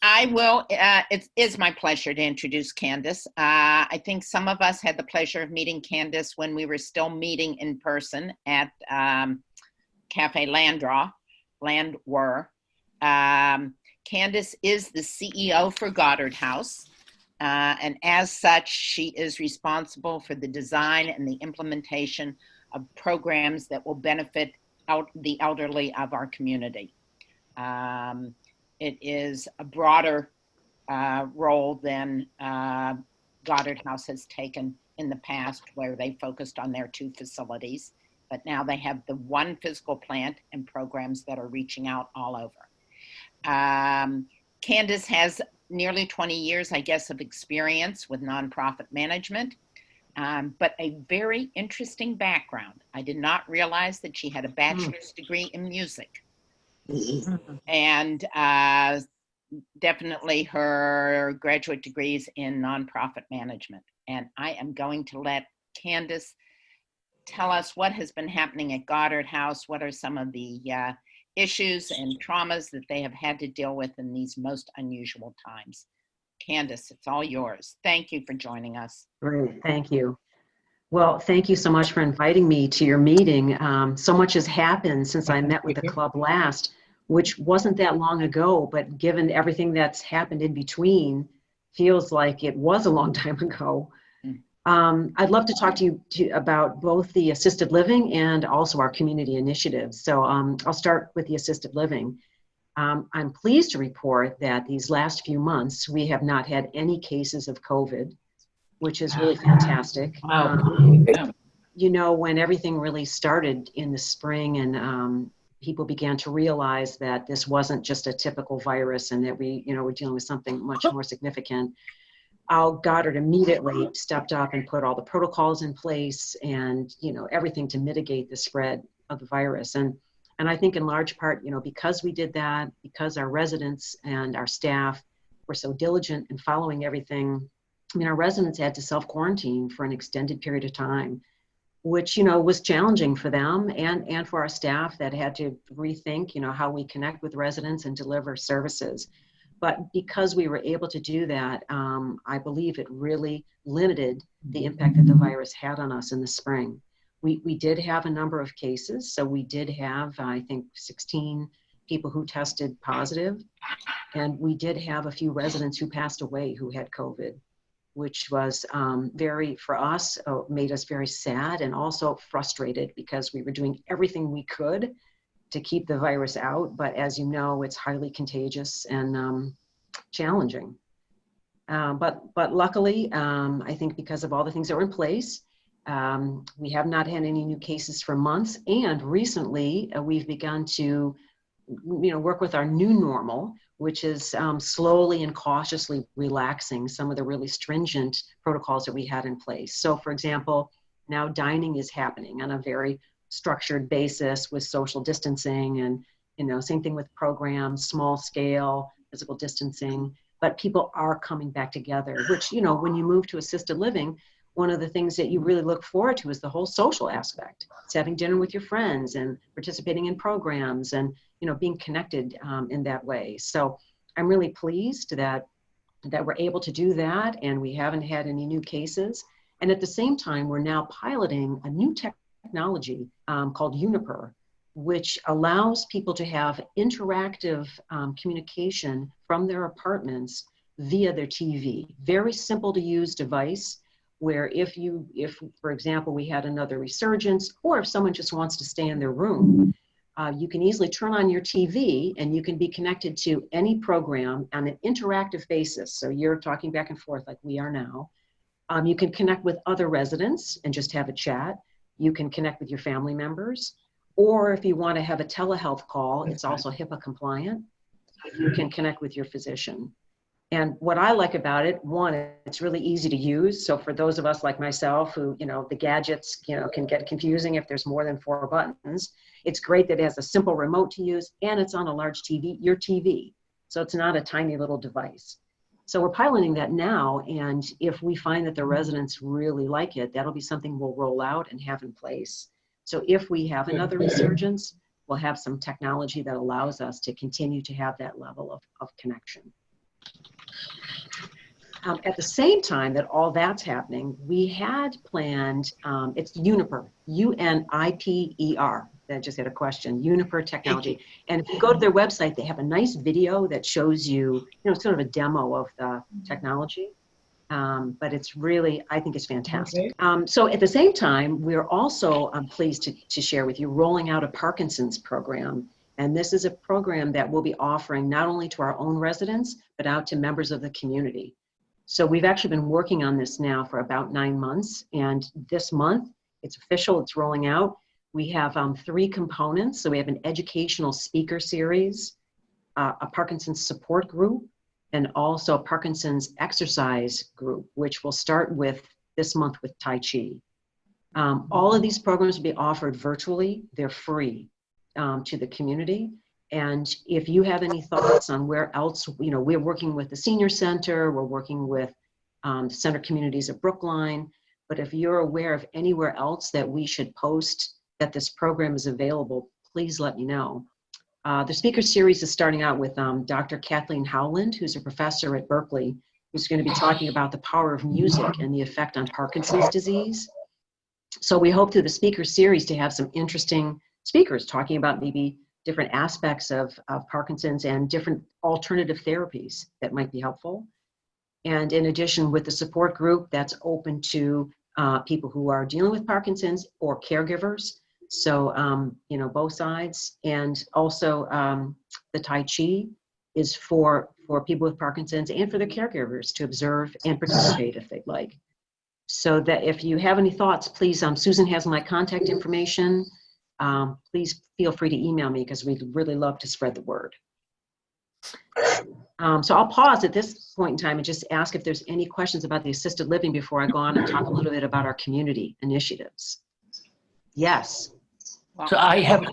I will. It is my pleasure to introduce Candace. I think some of us had the pleasure of meeting Candace when we were still meeting in person at Cafe Landwer. Candace is the CEO for Goddard House, and as such, she is responsible for the design and the implementation of programs that will benefit the elderly of our community. It is a broader role than Goddard House has taken in the past, where they focused on their 2 facilities, but now they have the 1 physical plant and programs that are reaching out all over. Candace has nearly 20 years, I guess, of experience with nonprofit management, but a very interesting background. I did not realize that she had a bachelor's degree in music. And definitely her graduate degrees in nonprofit management. And I am going to let Candace tell us what has been happening at Goddard House. What are some of the issues and traumas that they have had to deal with in these most unusual times? Candace, it's all yours. Thank you for joining us. Great, thank you. Well, thank you so much for inviting me to your meeting. So much has happened since I met with the club last, which wasn't that long ago, but given everything that's happened in between, feels like it was a long time ago. I'd love to talk to you about both the assisted living and also our community initiatives. So I'll start with the assisted living. I'm pleased to report that these last few months, we have not had any cases of COVID, which is really fantastic. You know, when everything really started in the spring and people began to realize that this wasn't just a typical virus and that we're dealing with something much more significant, Goddard immediately stepped up and put all the protocols in place and, everything to mitigate the spread of the virus. And I think in large part, because we did that, because our residents and our staff were so diligent in following everything, our residents had to self-quarantine for an extended period of time, which, was challenging for them and for our staff that had to rethink, how we connect with residents and deliver services. But because we were able to do that, I believe it really limited the impact that the virus had on us in the spring. We did have a number of cases. So we did have, I think, 16 people who tested positive. And we did have a few residents who passed away who had COVID, which was for us, made us very sad and also frustrated because we were doing everything we could to keep the virus out. But as you know, it's highly contagious and challenging. But luckily, I think because of all the things that were in place, we have not had any new cases for months. And recently, we've begun to work with our new normal, which is slowly and cautiously relaxing some of the really stringent protocols that we had in place. So for example, now dining is happening on a very structured basis with social distancing and, same thing with programs, small scale, physical distancing, but people are coming back together, which, when you move to assisted living, one of the things that you really look forward to is the whole social aspect. It's having dinner with your friends and participating in programs and, being connected in that way. So I'm really pleased that we're able to do that and we haven't had any new cases. And at the same time, we're now piloting a new technology called Uniper, which allows people to have interactive communication from their apartments via their TV. Very simple to use device where if for example, we had another resurgence or if someone just wants to stay in their room, you can easily turn on your TV and you can be connected to any program on an interactive basis. So you're talking back and forth like we are now. You can connect with other residents and just have a chat. You can connect with your family members. Or if you want to have a telehealth call, it's also HIPAA compliant. You can connect with your physician. And what I like about it, one, it's really easy to use. So for those of us like myself who, the gadgets, can get confusing if there's more than 4 buttons, it's great that it has a simple remote to use and it's on a large TV, your TV. So it's not a tiny little device. So we're piloting that now. And if we find that the residents really like it, that'll be something we'll roll out and have in place. So if we have another resurgence, we'll have some technology that allows us to continue to have that level of connection. At the same time that all that's happening, we had planned, it's Uniper, UNIPER. I just had a question, Uniper Technology. And if you go to their website, they have a nice video that shows you, sort of a demo of the technology. But it's really, I think it's fantastic. Okay. So at the same time, we're also pleased to share with you rolling out a Parkinson's program. And this is a program that we'll be offering not only to our own residents, but out to members of the community. So we've actually been working on this now for about 9 months. And this month, it's official, it's rolling out. We have 3 components. So we have an educational speaker series, a Parkinson's support group, and also a Parkinson's exercise group, which will start with this month with Tai Chi. All of these programs will be offered virtually. They're free to the community. And if you have any thoughts on where else, we're working with the Senior Center, we're working with Center Communities at Brookline, but if you're aware of anywhere else that we should post that this program is available, please let me know. The speaker series is starting out with Dr. Kathleen Howland, who's a professor at Berkeley, who's going to be talking about the power of music and the effect on Parkinson's disease. So we hope through the speaker series to have some interesting speakers talking about maybe different aspects of Parkinson's and different alternative therapies that might be helpful. And in addition, with the support group, that's open to people who are dealing with Parkinson's or caregivers. So, both sides. And also the Tai Chi is for people with Parkinson's and for their caregivers to observe and participate if they'd like. So that if you have any thoughts, please, Susan has my contact information. Please feel free to email me because we'd really love to spread the word. So I'll pause at this point in time and just ask if there's any questions about the assisted living before I go on and talk a little bit about our community initiatives. Yes. So I have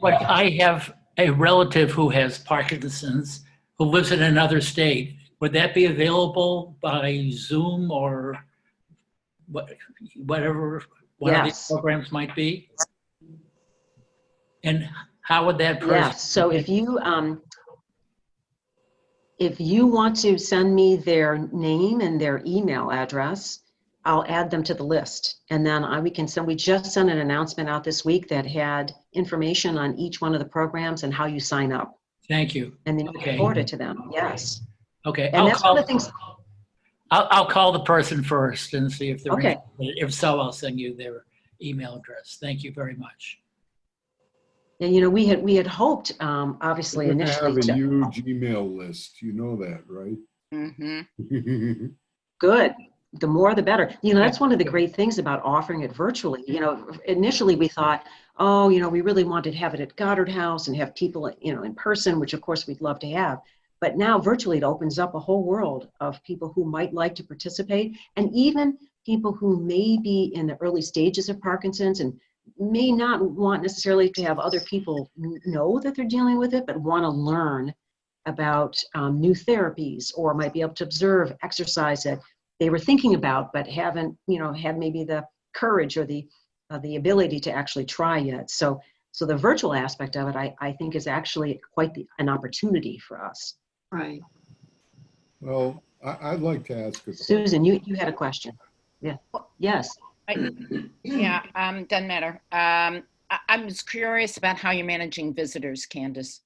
a relative who has Parkinson's who lives in another state. Would that be available by Zoom or whatever one of these programs might be? And how would that person? Yes. So if you want to send me their name and their email address, I'll add them to the list. And then we just sent an announcement out this week that had information on each one of the programs and how you sign up. Thank you. And then you can forward it to them. Yes. Okay. And that's one of the things. I'll call the person first and see if they're okay. If so, I'll send you their email address. Thank you very much. And we had hoped, obviously, You're initially have a huge email list. You know that, right? Mm-hmm. Good. The more, the better. That's one of the great things about offering it virtually. Initially we thought, we really wanted to have it at Goddard House and have people, in person, which of course we'd love to have. But now virtually it opens up a whole world of people who might like to participate, and even people who may be in the early stages of Parkinson's and may not want necessarily to have other people know that they're dealing with it, but want to learn about new therapies, or might be able to observe exercise that they were thinking about, but haven't, had maybe the courage or the ability to actually try yet. So the virtual aspect of it, I think, is actually quite an opportunity for us. Right. Well, I'd like to ask a question. Susan, you had a question. Yeah. Yes. Doesn't matter. I'm just curious about how you're managing visitors, Candace.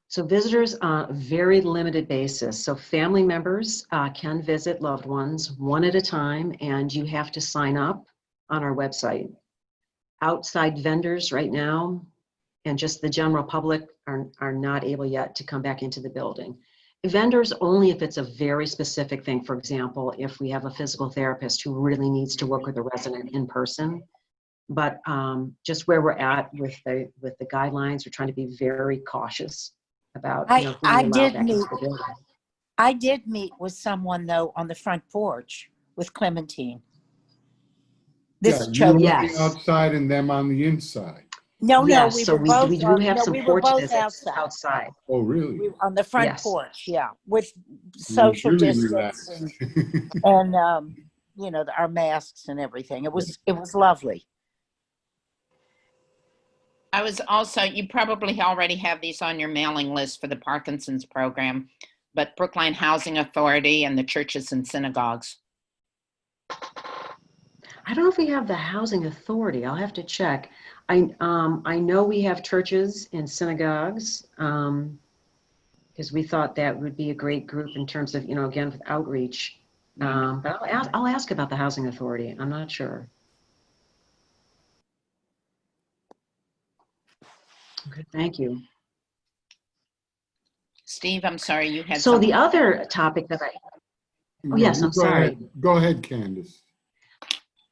So visitors on a very limited basis. So family members can visit loved ones one at a time, and you have to sign up on our website. Outside vendors right now, and just the general public are not able yet to come back into the building. Vendors only if it's a very specific thing. For example, if we have a physical therapist who really needs to work with a resident in person. But just where we're at with the guidelines, we're trying to be very cautious about who we allow back into the building. I did meet with someone though on the front porch with Clementine. You looking outside and them on the inside. No, yes, we so were both. We do have some we porch were both visits outside. Oh, really? We were on the front Yes. porch, yeah, with social Really distance and our masks and everything. It was lovely. I was also, you probably already have these on your mailing list for the Parkinson's program. but Brookline Housing Authority and the churches and synagogues. I don't know if we have the housing authority. I'll have to check. I know we have churches and synagogues, because we thought that would be a great group in terms of, again, with outreach. But I'll ask about the housing authority. I'm not sure. Okay, thank you. Steve, I'm sorry, you had So something. the other topic that Oh, yes, I'm Go sorry. ahead. Go ahead, Candace.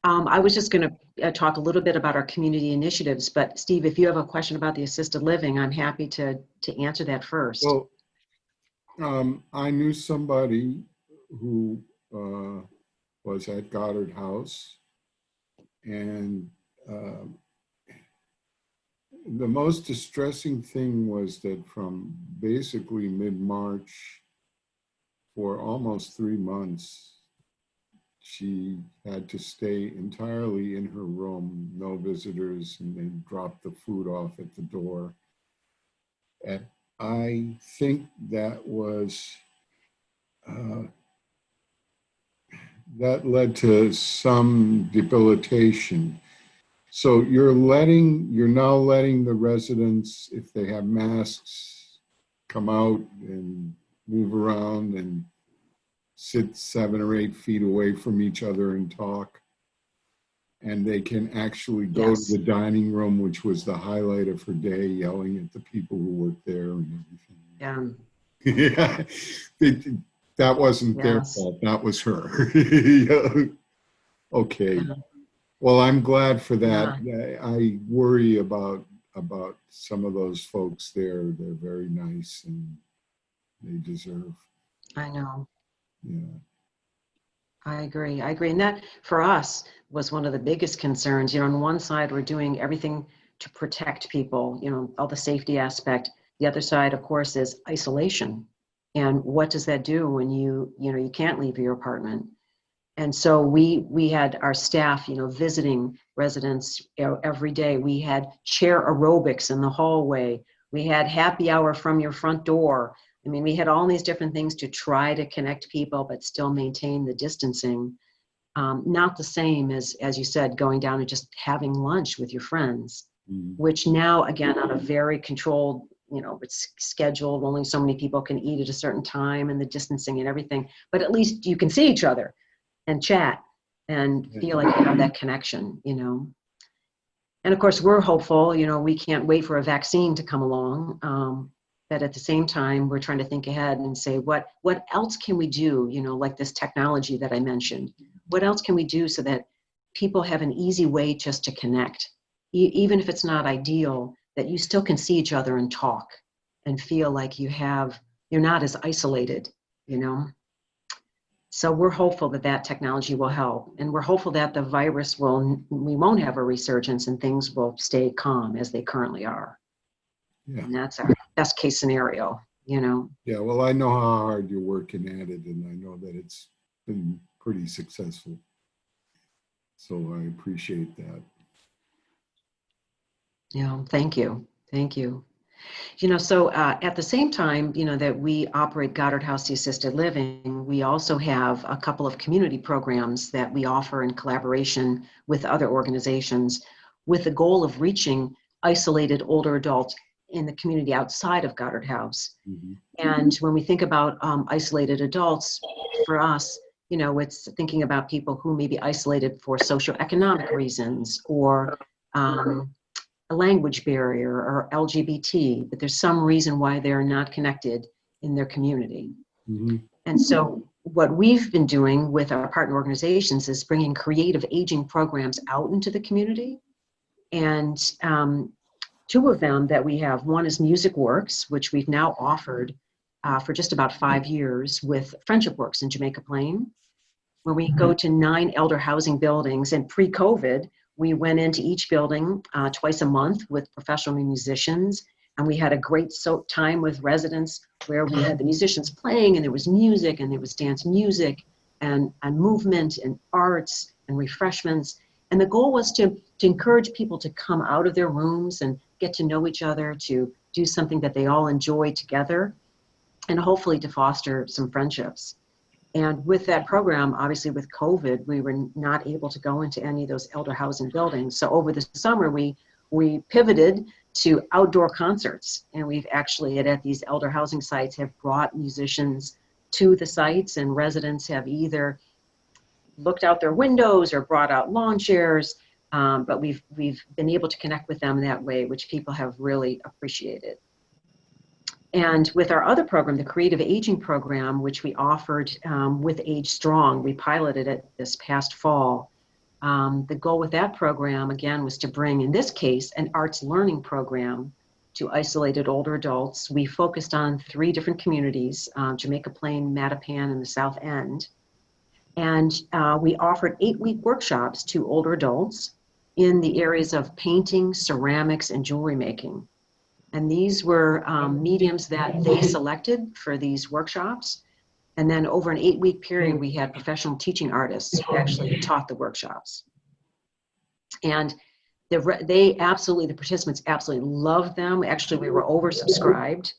I was just going to talk a little bit about our community initiatives, but Steve, if you have a question about the assisted living, I'm happy to answer that first. Well, I knew somebody who was at Goddard House, and the most distressing thing was that from basically mid-March for almost 3 months, she had to stay entirely in her room, no visitors, and they dropped the food off at the door. And I think that was, that led to some debilitation. So you're now letting the residents, if they have masks, come out and move around and sit 7 or 8 feet away from each other and talk. And they can actually go Yes. to the dining room, which was the highlight of her day, yelling at the people who worked there and everything. Yeah. Yeah, that wasn't their Yes. fault. That was her. Yeah. Okay. Yeah. Well, I'm glad for that. I worry about some of those folks there. They're very nice and they deserve. I know. Yeah. I agree. And that for us was one of the biggest concerns. On one side, we're doing everything to protect people, all the safety aspect. The other side, of course, is isolation. And what does that do when you can't leave your apartment? And so we had our staff, visiting residents every day. We had chair aerobics in the hallway. We had happy hour from your front door. I mean, we had all these different things to try to connect people, but still maintain the distancing. Not the same as you said, going down and just having lunch with your friends, which now, again, on a very controlled, it's scheduled, only so many people can eat at a certain time and the distancing and everything, but at least you can see each other and chat and feel like you have that connection, And of course, we're hopeful, we can't wait for a vaccine to come along. But at the same time, we're trying to think ahead and say, what else can we do, like this technology that I mentioned? What else can we do so that people have an easy way just to connect? Even if it's not ideal, that you still can see each other and talk and feel like you're not as isolated, So we're hopeful that technology will help. And we're hopeful that the virus we won't have a resurgence and things will stay calm as they currently are. Yeah. And that's our best case scenario, Yeah, well, I know how hard you're working at it, and I know that it's been pretty successful. So I appreciate that. Thank you. So at the same time, that we operate Goddard House Assisted Living, we also have a couple of community programs that we offer in collaboration with other organizations with the goal of reaching isolated older adults in the community outside of Goddard House. Mm-hmm. And when we think about isolated adults, for us, it's thinking about people who may be isolated for socioeconomic reasons or a language barrier or LGBT, but there's some reason why they're not connected in their community. Mm-hmm. And so what we've been doing with our partner organizations is bringing creative aging programs out into the community. And 2 of them that we have, one is Music Works, which we've now offered for just about 5 years with Friendship Works in Jamaica Plain, where we go to 9 elder housing buildings. And pre-COVID, we went into each building twice a month with professional musicians, and we had a great time with residents where we had the musicians playing, and there was music, and there was dance music, and movement, and arts, and refreshments. And the goal was to encourage people to come out of their rooms and get to know each other, to do something that they all enjoy together. and hopefully to foster some friendships. And with that program, obviously with COVID, we were not able to go into any of those elder housing buildings. So over the summer, we pivoted to outdoor concerts. And we've actually, at these elder housing sites, have brought musicians to the sites, and residents have either looked out their windows or brought out lawn chairs. But we've been able to connect with them that way, which people have really appreciated. And with our other program, the Creative Aging Program, which we offered with Age Strong, we piloted it this past fall. The goal with that program, again, was to bring, in this case, an arts learning program to isolated older adults. We focused on 3 different communities, Jamaica Plain, Mattapan, and the South End. And we offered 8-week workshops to older adults in the areas of painting, ceramics, and jewelry making. And these were mediums that they selected for these workshops. And then over an 8-week period, we had professional teaching artists who actually taught the workshops. And the participants absolutely loved them. Actually, we were oversubscribed.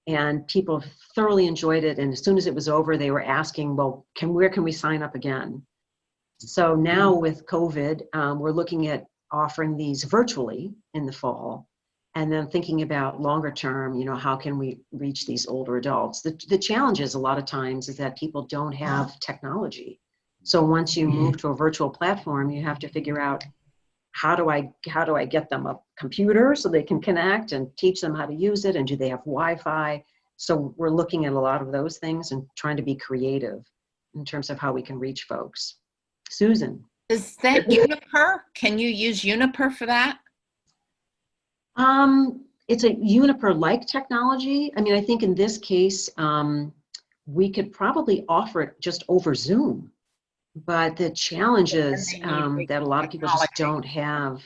And people thoroughly enjoyed it. And as soon as it was over, they were asking, well, where can we sign up again? So now with COVID, we're looking at offering these virtually in the fall. And then thinking about longer term, how can we reach these older adults? The challenge is a lot of times is that people don't have technology. So once you move to a virtual platform, you have to figure out how do I get them a computer so they can connect and teach them how to use it, and do they have Wi-Fi? So we're looking at a lot of those things and trying to be creative in terms of how we can reach folks. Susan. Is that Uniper? Can you use Uniper for that? It's a Uniper-like technology. I mean, I think in this case, we could probably offer it just over Zoom. But the challenge is that a lot of people just don't have,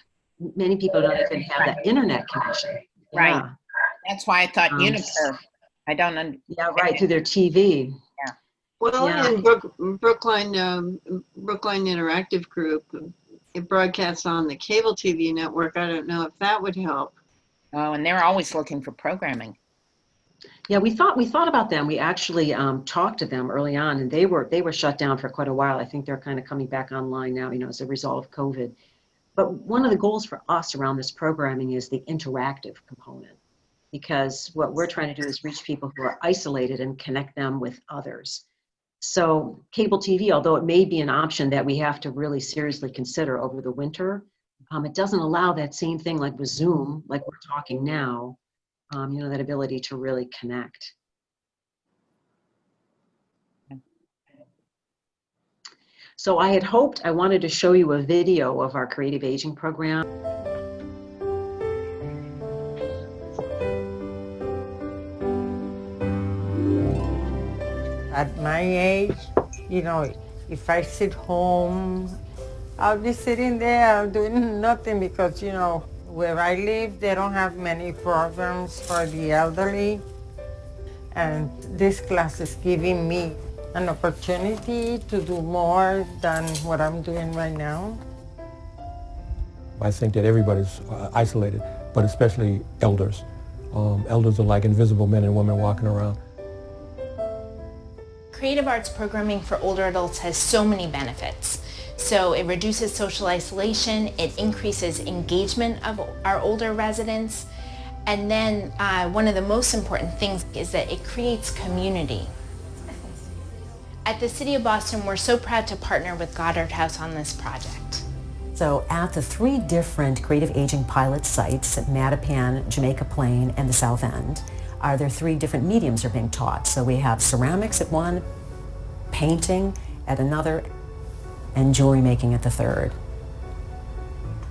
many people don't even have that internet connection. Right. Yeah. That's why I thought Uniper. I don't understand. Yeah, right, through their TV. Yeah. Well, Yeah. in Brookline Interactive Group, it broadcasts on the cable TV network. I don't know if that would help. Oh, and they're always looking for programming. Yeah, we thought about them. We actually talked to them early on, and they were shut down for quite a while. I think they're kind of coming back online now, as a result of COVID. But one of the goals for us around this programming is the interactive component, because what we're trying to do is reach people who are isolated and connect them with others. So cable TV, although it may be an option that we have to really seriously consider over the winter, it doesn't allow that same thing like with Zoom, like we're talking now, that ability to really connect. So I wanted to show you a video of our Creative Aging Program. At my age, if I sit home, I'll be sitting there doing nothing because, where I live, they don't have many programs for the elderly. And this class is giving me an opportunity to do more than what I'm doing right now. I think that everybody's isolated, but especially elders. Elders are like invisible men and women walking around. Creative arts programming for older adults has so many benefits. So it reduces social isolation, it increases engagement of our older residents, and then one of the most important things is that it creates community. At the City of Boston, we're so proud to partner with Goddard House on this project. So at the 3 different creative aging pilot sites at Mattapan, Jamaica Plain, and the South End, there 3 different mediums are being taught. So we have ceramics at one, painting at another, and jewelry making at the 3rd.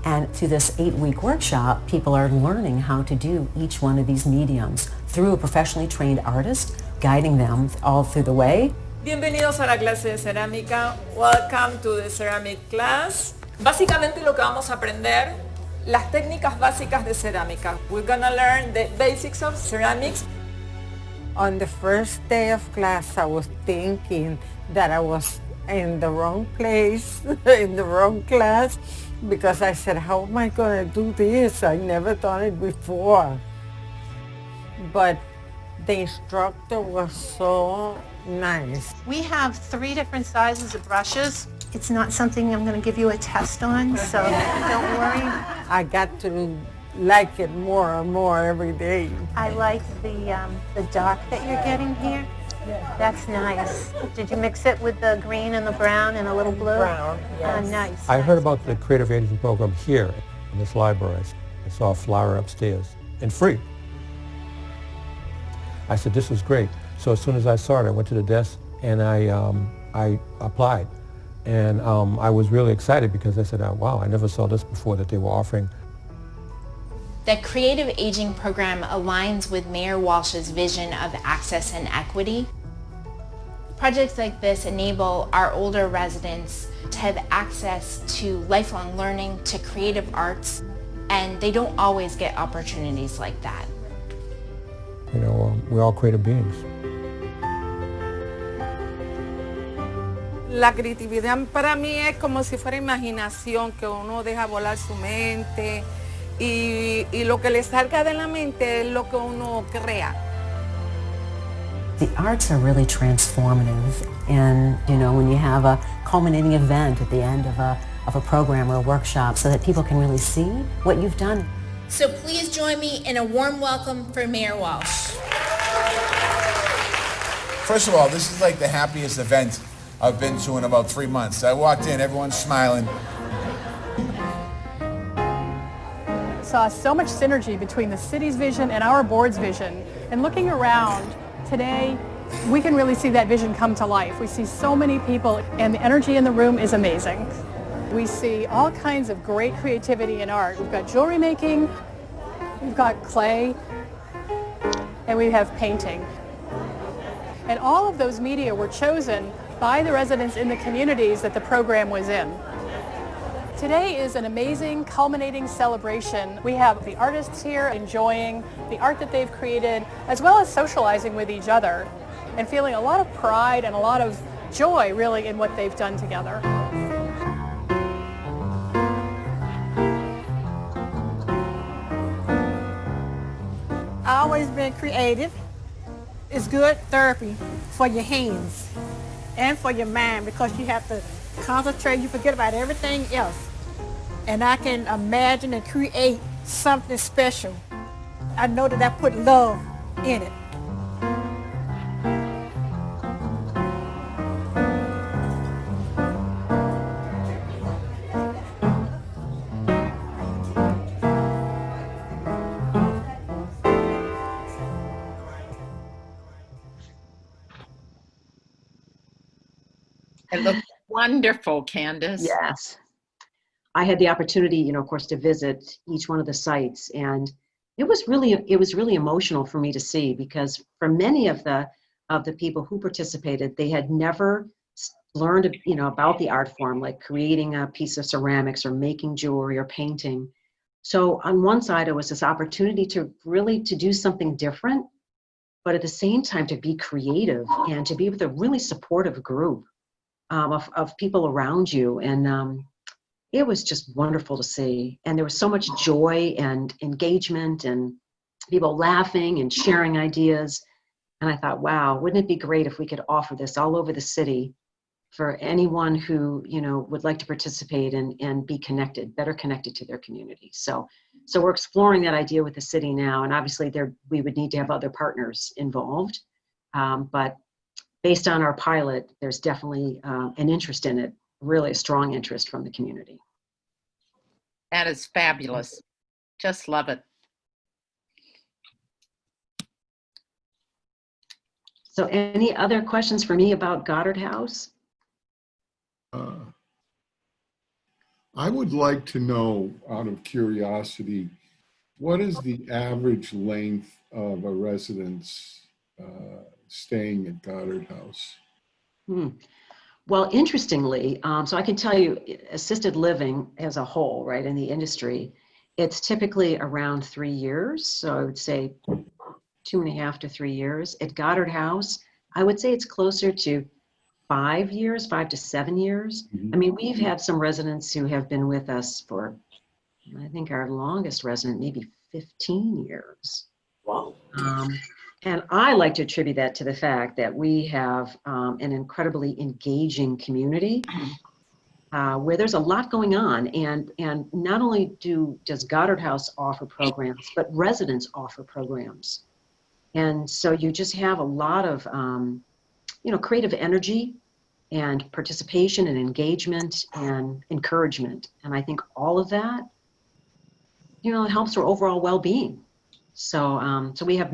And through this 8-week workshop, people are learning how to do each one of these mediums through a professionally trained artist, guiding them all through the way. Bienvenidos a la clase de cerámica. Welcome to the ceramic class. Básicamente lo que vamos a aprender, las técnicas básicas de cerámica. We're gonna learn the basics of ceramics. On the first day of class, I was thinking that I was in the wrong place, in the wrong class, because I said, how am I going to do this? I never done it before. But The instructor was so nice. We have 3 different sizes of brushes. It's not something I'm going to give you a test on, so don't worry. I got to like it more and more every day. I like the dark that you're getting here. That's nice. Did you mix it with the green and the brown and a little blue? Brown, yes. Nice. I heard about the creative aging program here in this library. I saw a flyer upstairs and free. I said, this is great. So as soon as I saw it, I went to the desk and I applied. And I was really excited because I said, wow, I never saw this before that they were offering. The Creative Aging Program aligns with Mayor Walsh's vision of access and equity. Projects like this enable our older residents to have access to lifelong learning, to creative arts, and they don't always get opportunities like that. You know, we're all creative beings. La creatividad para mí es como si fuera imaginación, que uno deja volar su mente y lo que le salga de la mente es lo que uno crea. The arts are really transformative, and you know, when you have a culminating event at the end of a program or a workshop so that people can really see what you've done. So please join me in a warm welcome for Mayor Walsh. First of all, this is like the happiest event I've been to in about 3 months. I walked in, everyone's smiling. Saw so much synergy between the city's vision and our board's vision. And looking around today, we can really see that vision come to life. We see so many people, and the energy in the room is amazing. We see all kinds of great creativity in art. We've got jewelry making, we've got clay, and we have painting. And all of those media were chosen by the residents in the communities that the program was in. Today is an amazing culminating celebration. We have the artists here enjoying the art that they've created, as well as socializing with each other and feeling a lot of pride and a lot of joy really in what they've done together. I've always been creative. It's good therapy for your hands and for your mind, because you have to concentrate, you forget about everything else. And I can imagine and create something special. I know that I put love in it. It looks wonderful, Candace. Yes. I had the opportunity, you know, of course, to visit each one of the sites, and it was really emotional for me to see, because for many of the people who participated, they had never learned, you know, about the art form, like creating a piece of ceramics or making jewelry or painting. So on one side, it was this opportunity to really to do something different, but at the same time to be creative and to be with a really supportive group of people around you. And it was just wonderful to see. And there was so much joy and engagement and people laughing and sharing ideas. And I thought, wow, wouldn't it be great if we could offer this all over the city for anyone who, you know, would like to participate and be connected, better connected to their community. So we're exploring that idea with the city now. And obviously we would need to have other partners involved. But based on our pilot, there's definitely an interest in it, really a strong interest from the community. That is fabulous. Just love it. So any other questions for me about Goddard House? I would like to know, out of curiosity, what is the average length of a residence staying at Goddard House? Well, interestingly, so I can tell you, assisted living as a whole, right, in the industry, it's typically around 3 years. So I would say 2.5 to 3 years. At Goddard House, I would say it's closer to 5 years, 5 to 7 years. Mm-hmm. I mean, we've had some residents who have been with us for, I think our longest resident, maybe 15 years. Wow. And I like to attribute that to the fact that we have an incredibly engaging community where there's a lot going on. And not only does Goddard House offer programs, but residents offer programs. And so you just have a lot of, creative energy and participation and engagement and encouragement. And I think all of that, it helps our overall well-being. So we have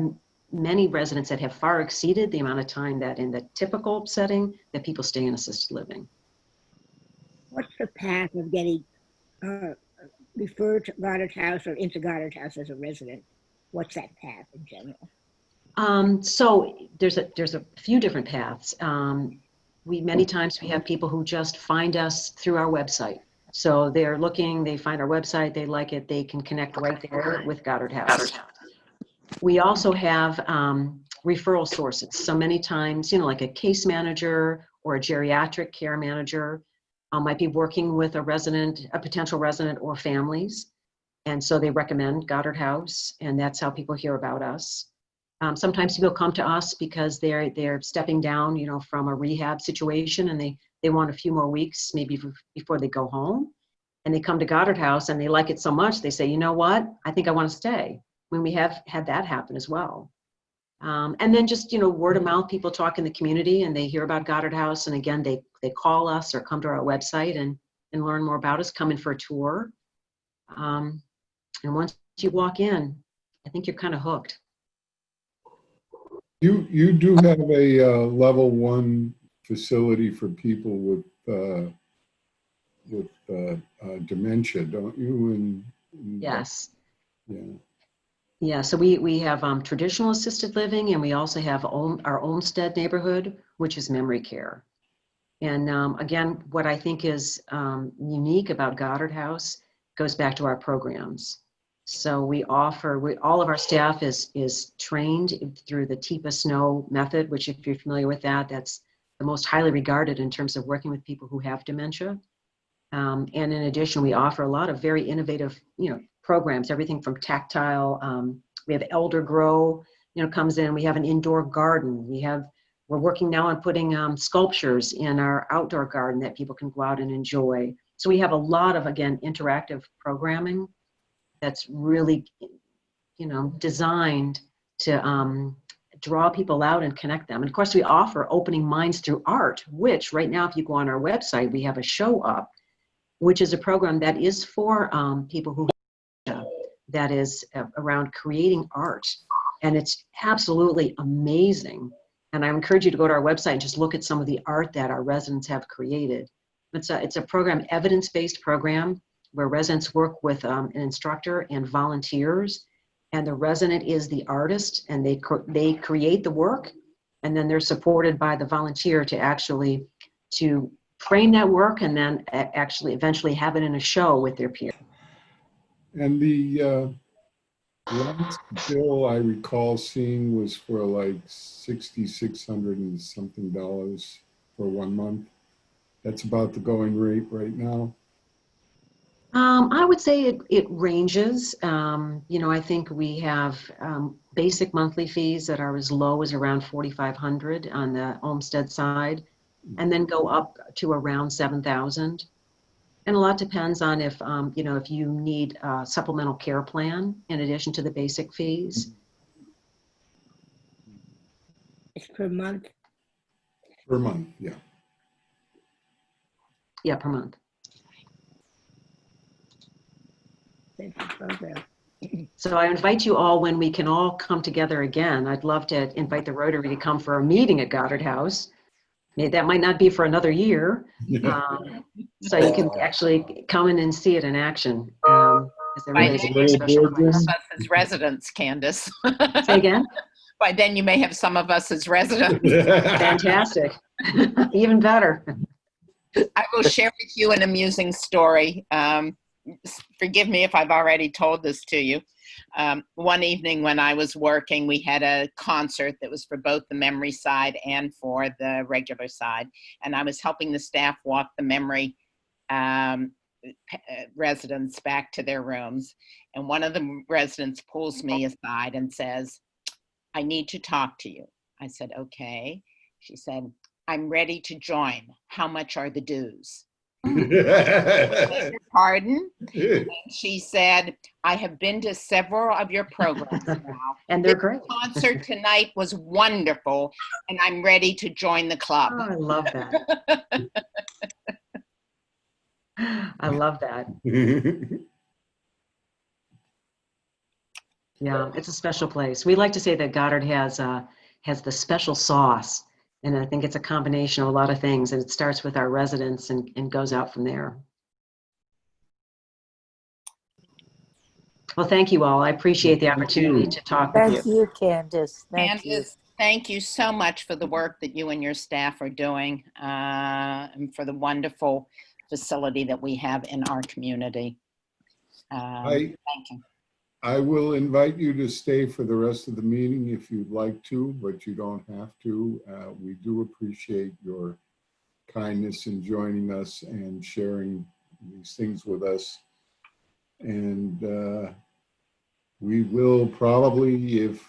many residents that have far exceeded the amount of time that in the typical setting that people stay in assisted living. What's the path of getting referred to Goddard House or into Goddard House as a resident? What's that path in general? So there's a few different paths. Many times we have people who just find us through our website. So they're looking, they find our website, they like it, they can connect right there with Goddard House. We also have referral sources. So many times, like a case manager or a geriatric care manager might be working with a potential resident or families. And so they recommend Goddard House, and that's how people hear about us. Sometimes people come to us because they're stepping down, from a rehab situation, and they want a few more weeks maybe before they go home. And they come to Goddard House and they like it so much, they say, you know what, I think I want to stay. When we have had that happen as well. And then just, word of mouth, people talk in the community and they hear about Goddard House. And again, they call us or come to our website and learn more about us, come in for a tour. And once you walk in, I think you're kind of hooked. You do have a level 1 facility for people with dementia, don't you? Yes. Yeah. Yeah, so we have traditional assisted living, and we also have our Olmsted neighborhood, which is memory care. And again, what I think is unique about Goddard House goes back to our programs. So all of our staff is trained through the TIPA SNO method, which if you're familiar with that's the most highly regarded in terms of working with people who have dementia. And in addition, we offer a lot of very innovative, programs, everything from tactile. We have Elder Grow, comes in. We have an indoor garden. We're working now on putting sculptures in our outdoor garden that people can go out and enjoy. So we have a lot of, again, interactive programming that's really, designed to draw people out and connect them. And of course, we offer opening minds through art, which right now, if you go on our website, we have a show up, which is a program that is for people who that is around creating art. And it's absolutely amazing. And I encourage you to go to our website and just look at some of the art that our residents have created. It's a program, evidence-based program, where residents work with an instructor and volunteers. And the resident is the artist, and they create the work. And then they're supported by the volunteer to frame that work and then actually eventually have it in a show with their peers. And the last bill I recall seeing was for like $6,600 and something for 1 month. That's about the going rate right now. I would say it ranges. I think we have basic monthly fees that are as low as around $4,500 on the Olmsted side, and then go up to around $7,000. And a lot depends on if you need a supplemental care plan in addition to the basic fees. It's per month? Per month, yeah. Yeah, per month. So I invite you all, when we can all come together again, I'd love to invite the Rotary to come for a meeting at Goddard House. That might not be for another year. So you can actually come in and see it in action. By then, us as residents, Candace. Say again? By then you may have some of us as residents. Fantastic. Even better. I will share with you an amusing story. Forgive me if I've already told this to you. One evening when I was working, we had a concert that was for both the memory side and for the regular side. And I was helping the staff walk the memory residents back to their rooms. And one of the residents pulls me aside and says, I need to talk to you. I said, okay. She said, I'm ready to join. How much are the dues? Pardon? And she said, I have been to several of your programs now. And they're This great. concert tonight was wonderful, and I'm ready to join the club. Oh, I love that. I love that. Yeah, it's a special place. We like to say that Goddard has the special sauce, and I think it's a combination of a lot of things, and it starts with our residents and goes out from there. Well, thank you all. I appreciate the opportunity to talk with you. Thank you, Candace. Thank you. Candace, thank you so much for the work that you and your staff are doing, and for the wonderful facility that we have in our community. Thank you. I will invite you to stay for the rest of the meeting if you'd like to, but you don't have to. We do appreciate your kindness in joining us and sharing these things with us. And we will probably, if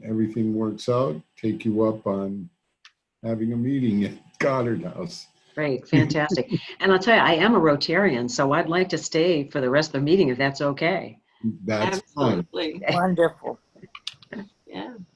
everything works out, take you up on having a meeting at Goddard House. Great, fantastic. And I'll tell you, I am a Rotarian, so I'd like to stay for the rest of the meeting if that's okay. That's Absolutely. Wonderful. Yeah.